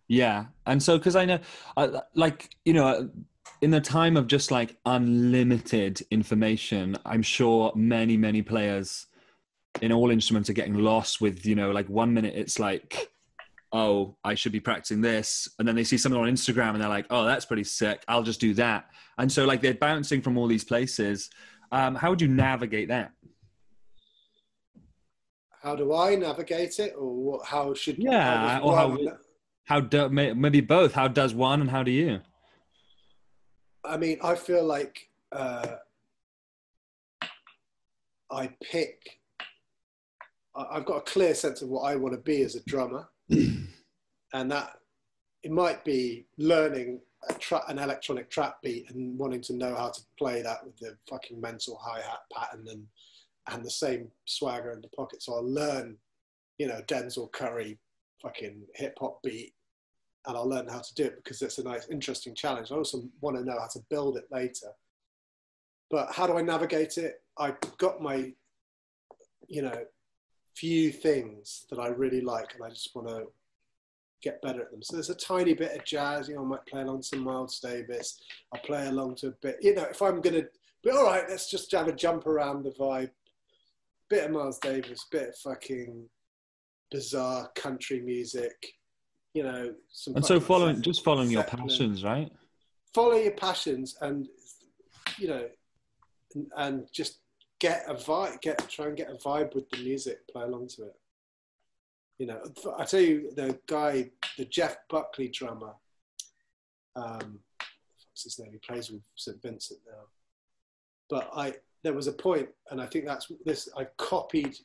Yeah. And so, because I know, like, you know, in the time of just like unlimited information, I'm sure many, many players in all instruments are getting lost with, you know, like 1 minute it's like, oh, I should be practicing this. And then they see something on Instagram and they're like, oh, that's pretty sick. I'll just do that. And so like they're bouncing from all these places. How would you navigate that? How do I navigate it, or what, how does Yeah. Or one? maybe both. How does one and how do you? I mean, I feel like I pick. I've got a clear sense of what I want to be as a drummer, and that it might be learning an electronic trap beat and wanting to know how to play that with the fucking mental hi-hat pattern and the same swagger in the pocket. So I'll learn, you know, Denzel Curry fucking hip hop beat, and I'll learn how to do it because it's a nice, interesting challenge. I also want to know how to build it later. But how do I navigate it? I've got my, you know, few things that I really like, and I just want to get better at them. So there's a tiny bit of jazz, you know, I might play along to Miles Davis. I'll play along to a bit, you know, if I'm going to be, all right, let's just have a jump around the vibe. Bit of Miles Davis, bit of fucking bizarre country music, you know, some And so fucking following your Zeppelin. passions, right? Follow your passions and, you know, and just get a vibe, try and get a vibe with the music, play along to it. You know, I tell you, the Jeff Buckley drummer, what's his name? He plays with St. Vincent now. But there was a point, and I think that's this, I copied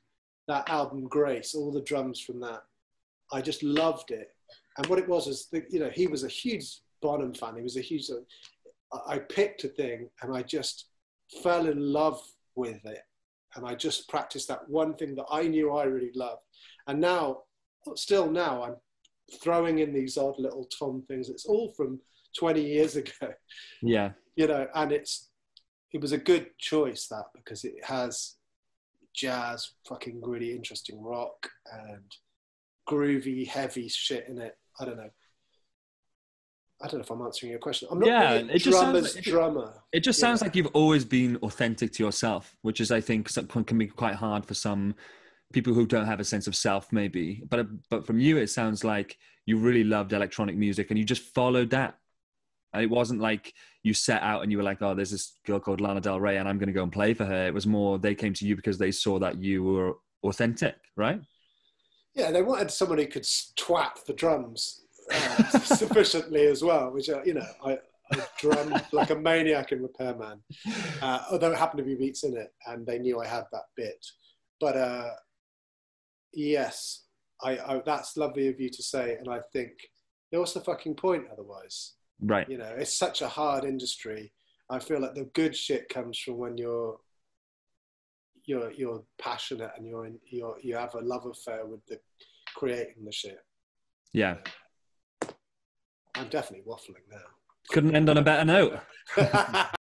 that album Grace, all the drums from that. I just loved it. And what it was is, you know, he was a huge Bonham fan. He was a huge, I picked a thing and I just fell in love with it. And I just practiced that one thing that I knew I really loved. And now, still now, I'm throwing in these odd little tom things. It's all from 20 years ago. Yeah. You know, and it was a good choice, that, because it has jazz, fucking really interesting rock and groovy, heavy shit in it. I don't know if I'm answering your question. I'm not Yeah, really a drummer's drummer. it just You sounds know? like you've always been authentic to yourself, which is, I think, can be quite hard for some people who don't have a sense of self, maybe. But from you, it sounds like you really loved electronic music and you just followed that. And it wasn't like you set out and you were like, oh, there's this girl called Lana Del Rey and I'm going to go and play for her. It was more they came to you because they saw that you were authentic, right? Yeah, they wanted someone who could twat the drums sufficiently as well, which, you know, I drum like a maniac in Repairman, although it happened to be beats in it, and they knew I had that bit. But yes, that's lovely of you to say, and I think, what's the fucking point otherwise? Right. You know, it's such a hard industry. I feel like the good shit comes from when you're passionate and you have a love affair with the creating the shit. Yeah. I'm definitely waffling now. Couldn't end on a better note.